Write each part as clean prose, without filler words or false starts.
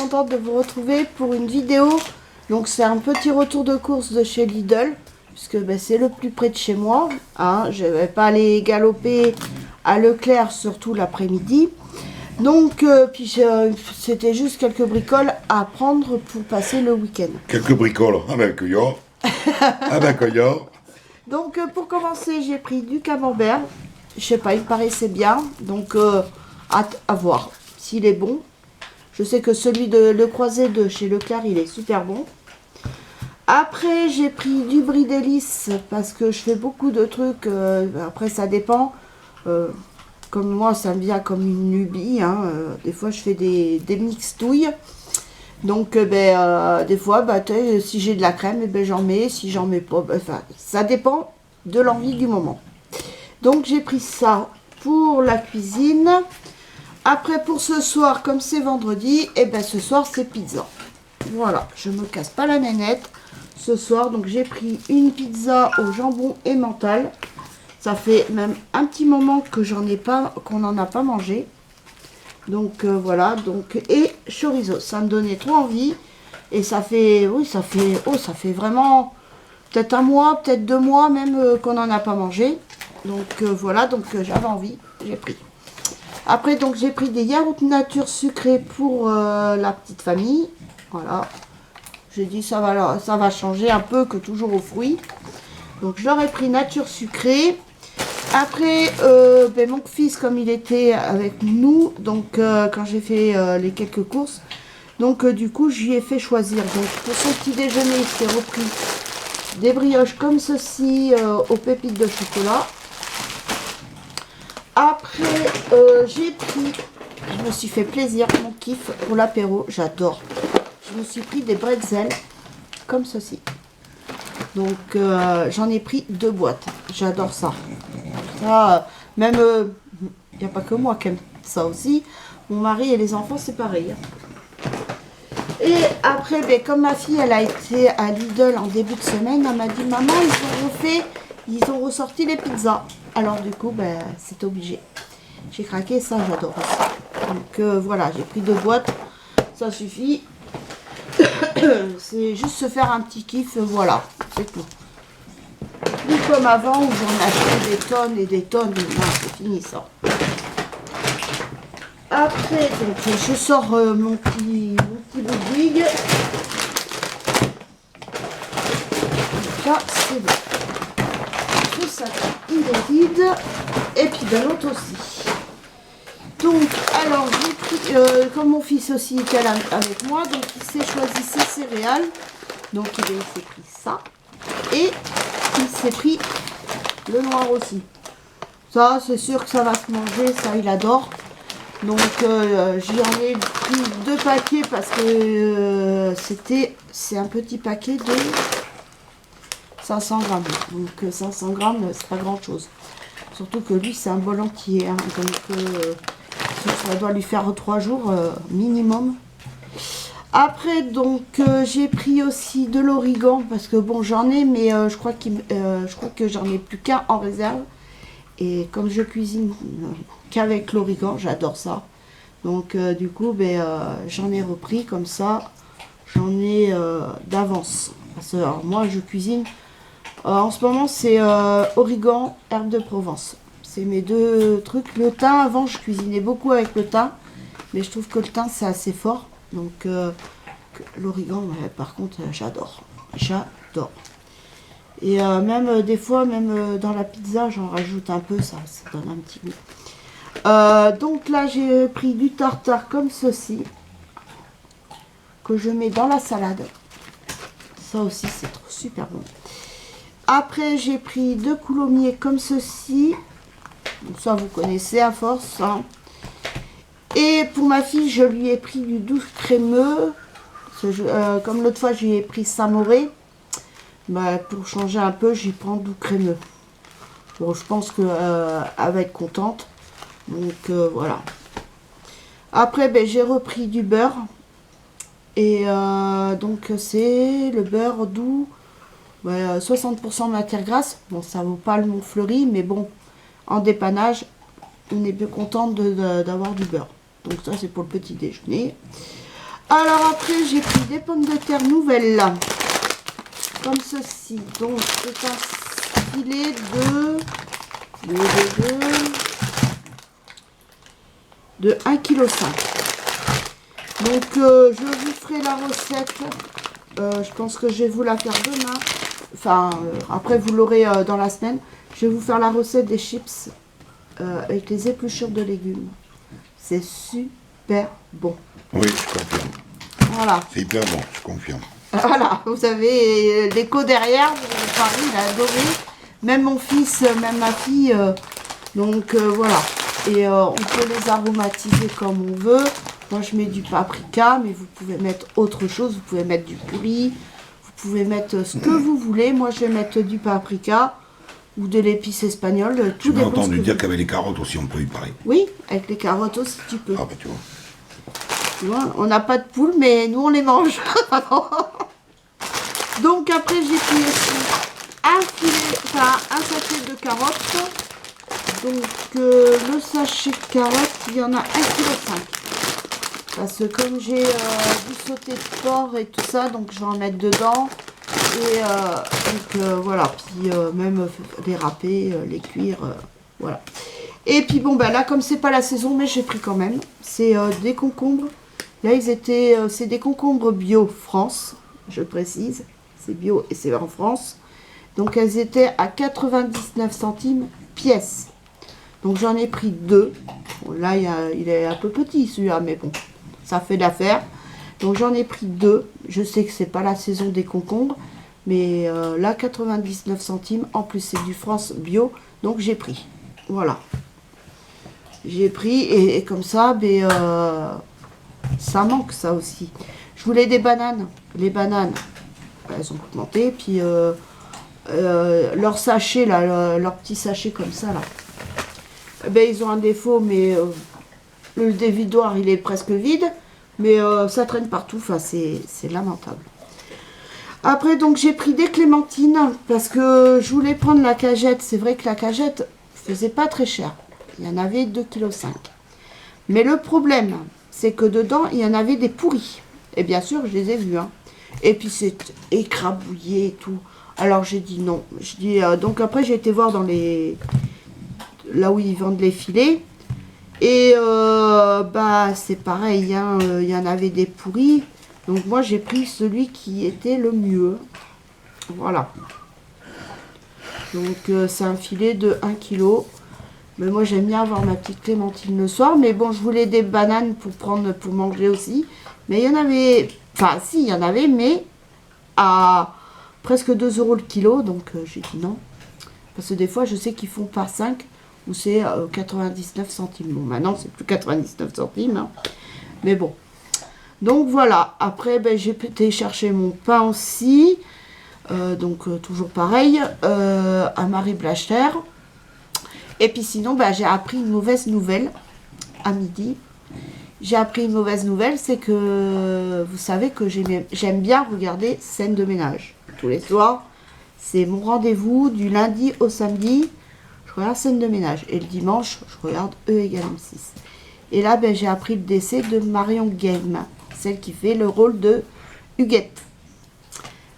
contente de vous retrouver pour une vidéo. Donc c'est un petit retour de course de chez Lidl, puisque ben, c'est le plus près de chez moi. Hein. Je ne vais pas aller galoper à Leclerc, surtout l'après-midi. Donc, c'était juste quelques bricoles à prendre pour passer le week-end. Quelques bricoles, avec yo. Avec yo. Donc, pour commencer, j'ai pris du camembert. Je sais pas, il me paraissait bien. Donc, à voir s'il est bon. Je sais que celui de Le Croisé de chez Leclerc, il est super bon. Après, j'ai pris du brie d'hélice parce que je fais beaucoup de trucs. Après, ça dépend. Comme moi, ça me vient comme une lubie. Hein. Des fois, je fais des mixtouilles. Donc, des fois, si j'ai de la crème, j'en mets. Si j'en mets pas, ça dépend de l'envie du moment. Donc, j'ai pris ça pour la cuisine. Après, pour ce soir, comme c'est vendredi, ce soir, c'est pizza. Voilà, je me casse pas la nénette. Ce soir, donc, j'ai pris une pizza au jambon et mental. Ça fait même un petit moment que qu'on n'en a pas mangé. Donc voilà, et chorizo, ça me donnait trop envie. Et ça fait vraiment peut-être un mois, peut-être 2 mois même qu'on n'en a pas mangé. Donc voilà, j'avais envie, j'ai pris. Après, donc j'ai pris des yaourts nature sucrés pour la petite famille. Voilà, j'ai dit ça va changer un peu que toujours aux fruits. Donc je leur ai pris nature sucrée. Après, mon fils, comme il était avec nous, donc quand j'ai fait les quelques courses, donc du coup, j'y ai fait choisir. Donc pour son petit déjeuner, il s'est repris des brioches comme ceci aux pépites de chocolat. Après, je me suis fait plaisir, mon kiff pour l'apéro, j'adore. Je me suis pris des bretzels comme ceci. Donc j'en ai pris 2 boîtes, j'adore ça. Ça, même, il n'y a pas que moi qui aime ça aussi. Mon mari et les enfants, c'est pareil. Et après, comme ma fille, elle a été à Lidl en début de semaine, elle m'a dit, maman, ils ont ressorti les pizzas. Alors du coup, c'est obligé. J'ai craqué, ça, j'adore aussi. Donc voilà, j'ai pris 2 boîtes, ça suffit. C'est juste se faire un petit kiff, voilà, c'est tout. Plus comme avant où j'en achetais des tonnes et des tonnes, non, c'est fini ça. Après, donc, je sors mon petit Ludwig. Là, c'est bon. Tout ça, il est vide. Et puis de l'autre aussi. Donc, alors, j'ai pris, comme mon fils aussi était là avec moi, donc il s'est choisi ses céréales. Donc, il s'est pris ça. Et il s'est pris le noir aussi. Ça, c'est sûr que ça va se manger, ça, il adore. Donc, j'en ai pris 2 paquets parce que c'est un petit paquet de 500 grammes. Donc, 500 grammes, c'est pas grand chose. Surtout que lui, c'est un bol entier. Hein. Donc, ça doit lui faire 3 jours minimum. Après, donc, j'ai pris aussi de l'origan, parce que bon, j'en ai, mais je crois que j'en ai plus qu'un en réserve. Et comme je cuisine qu'avec l'origan, j'adore ça. Donc, du coup, j'en ai repris comme ça, j'en ai d'avance. Parce que alors, moi, je cuisine, en ce moment, c'est origan, herbe de Provence. C'est mes 2 trucs. Le thym, avant, je cuisinais beaucoup avec le thym, mais je trouve que le thym, c'est assez fort. Donc l'origan, par contre, j'adore. J'adore. Et même des fois, même dans la pizza, j'en rajoute un peu, ça donne un petit goût. Donc là, j'ai pris du tartare comme ceci, que je mets dans la salade. Ça aussi, c'est super bon. Après, j'ai pris 2 coulommiers comme ceci. Donc ça, vous connaissez à force. Hein. Et pour ma fille, je lui ai pris du doux crémeux. Comme l'autre fois, je lui ai pris Samoré. Pour changer un peu, j'y prends doux crémeux. Bon, je pense qu'elle va être contente. Donc, voilà. Après, j'ai repris du beurre. Et donc, c'est le beurre doux. 60% matière grasse. Bon, ça vaut pas le Montfleury, mais bon, en dépannage, on est bien content d'avoir du beurre. Donc ça, c'est pour le petit déjeuner. Alors après, j'ai pris des pommes de terre nouvelles, là, comme ceci. Donc, c'est un filet de 1,5 kg. Donc, je vous ferai la recette. Je pense que je vais vous la faire demain. Enfin, après, vous l'aurez dans la semaine. Je vais vous faire la recette des chips avec les épluchures de légumes. C'est super bon. Oui, je confirme. Voilà. C'est hyper bon, je confirme. Voilà, vous avez l'écho derrière, Paris, il a adoré. Même mon fils, même ma fille. Donc voilà. Et on peut les aromatiser comme on veut. Moi je mets du paprika, mais vous pouvez mettre autre chose. Vous pouvez mettre du curry. Vous pouvez mettre ce que vous voulez. Moi je vais mettre du paprika ou de l'épice espagnole. Tout J'ai dépend entendu ce que dire vous- qu'avec les carottes aussi on peut y parler. Oui, avec les carottes aussi tu peux. Ah bah tu vois. Tu vois, on n'a pas de poules, mais nous on les mange. Donc après j'ai pris aussi un filet, enfin un sachet de carottes. Donc le sachet de carottes, il y en a 1,5 kg. Parce que comme j'ai du sauté de porc et tout ça, donc je vais en mettre dedans. Et donc voilà, puis même les râper, les cuire, voilà. Et puis bon ben là comme c'est pas la saison, mais j'ai pris quand même. C'est des concombres. Là ils étaient, c'est des concombres bio France, je précise. C'est bio et c'est en France. Donc elles étaient à 99 centimes pièce. Donc j'en ai pris 2. Bon, là il est un peu petit celui-là, mais bon, ça fait l'affaire. Donc j'en ai pris 2. Je sais que c'est pas la saison des concombres, mais là 99 centimes. En plus c'est du France bio, donc j'ai pris. Voilà. J'ai pris et comme ça, ben, ça manque ça aussi. Je voulais des bananes. Les bananes, elles ont augmenté. Puis leur sachet, là, leur petit sachet comme ça, là. Ben, ils ont un défaut, mais le dévidoir, il est presque vide. Mais ça traîne partout. Enfin, c'est lamentable. Après, donc, j'ai pris des clémentines parce que je voulais prendre la cagette. C'est vrai que la cagette faisait pas très cher. Il y en avait 2,5 kg. Mais le problème, c'est que dedans, il y en avait des pourris. Et bien sûr, je les ai vus. Hein. Et puis, c'est écrabouillé et tout. Alors, j'ai dit non. Je dis, donc après, j'ai été voir dans les... là où ils vendent les filets. Et bah, c'est pareil. Hein, il y en avait des pourris. Donc, moi, j'ai pris celui qui était le mieux. Voilà. Donc, c'est un filet de 1 kg. Mais moi j'aime bien avoir ma petite clémentine le soir. Mais bon, je voulais des bananes pour prendre, pour manger aussi. Mais il y en avait, enfin si, il y en avait, mais à presque 2 € le kilo. Donc j'ai dit non. Parce que des fois je sais qu'ils font par 5 ou c'est 99 centimes. Bon, maintenant c'est plus 99 centimes. Hein. Mais bon. Donc voilà. Après, ben, j'ai été chercher mon pain aussi. Donc toujours pareil. À Marie Blacher. Et puis sinon, bah, j'ai appris une mauvaise nouvelle à midi. J'ai appris une mauvaise nouvelle, c'est que vous savez que j'aime bien regarder Scène de ménage. Tous les soirs, c'est mon rendez-vous du lundi au samedi. Je regarde Scène de ménage. Et le dimanche, je regarde E égale M6. Et là, ben, j'ai appris le décès de Marion Game, celle qui fait le rôle de Huguette.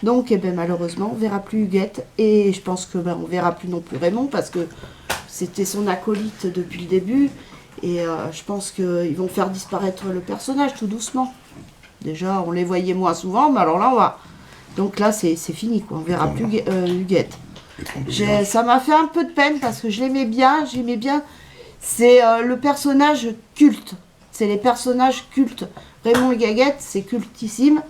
Donc, eh ben, malheureusement, on ne verra plus Huguette. Et je pense que ben, on ne verra plus non plus Raymond, parce que c'était son acolyte depuis le début. Et je pense qu'ils vont faire disparaître le personnage tout doucement. Déjà, on les voyait moins souvent, mais alors là, on va... Donc là, c'est fini, quoi. On verra plus Huguette. Ça m'a fait un peu de peine parce que je l'aimais bien. J'aimais bien. C'est le personnage culte. C'est les personnages cultes. Raymond et Gaguette, c'est cultissime.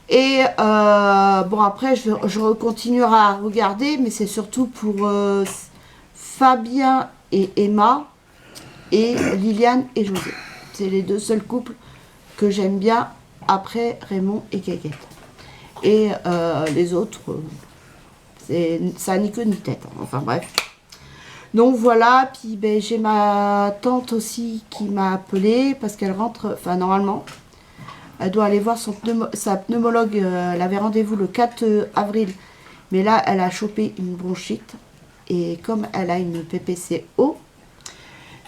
Et bon, après, je continuerai à regarder, mais c'est surtout pour Fabien et Emma et Liliane et José. C'est les deux seuls couples que j'aime bien après Raymond et Gaguette. Et les autres, ça ni queue ni tête. Enfin bref. Donc voilà, puis ben, j'ai ma tante aussi qui m'a appelée parce qu'elle rentre, enfin normalement, elle doit aller voir sa pneumologue. Elle avait rendez-vous le 4 avril, mais là elle a chopé une bronchite. Et comme elle a une PPCO,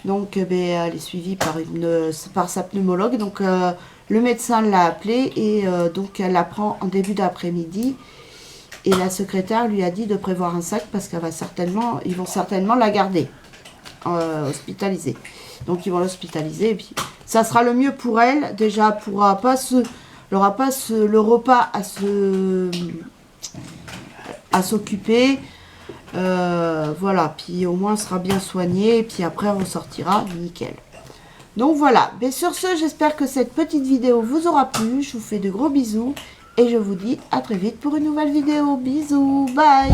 donc ben, elle est suivie par sa pneumologue. Donc Le médecin l'a appelée et donc elle la prend en début d'après-midi. Et la secrétaire lui a dit de prévoir un sac parce qu'elle va certainement, ils vont certainement la garder hospitalisée. Donc ils vont l'hospitaliser et puis ça sera le mieux pour elle. Déjà, elle pourra pas elle n'aura pas le repas à s'occuper. Voilà, puis au moins elle sera bien soignée et puis après on ressortira nickel. Donc voilà, mais sur ce, j'espère que cette petite vidéo vous aura plu. Je vous fais de gros bisous et je vous dis à très vite pour une nouvelle vidéo. Bisous, bye.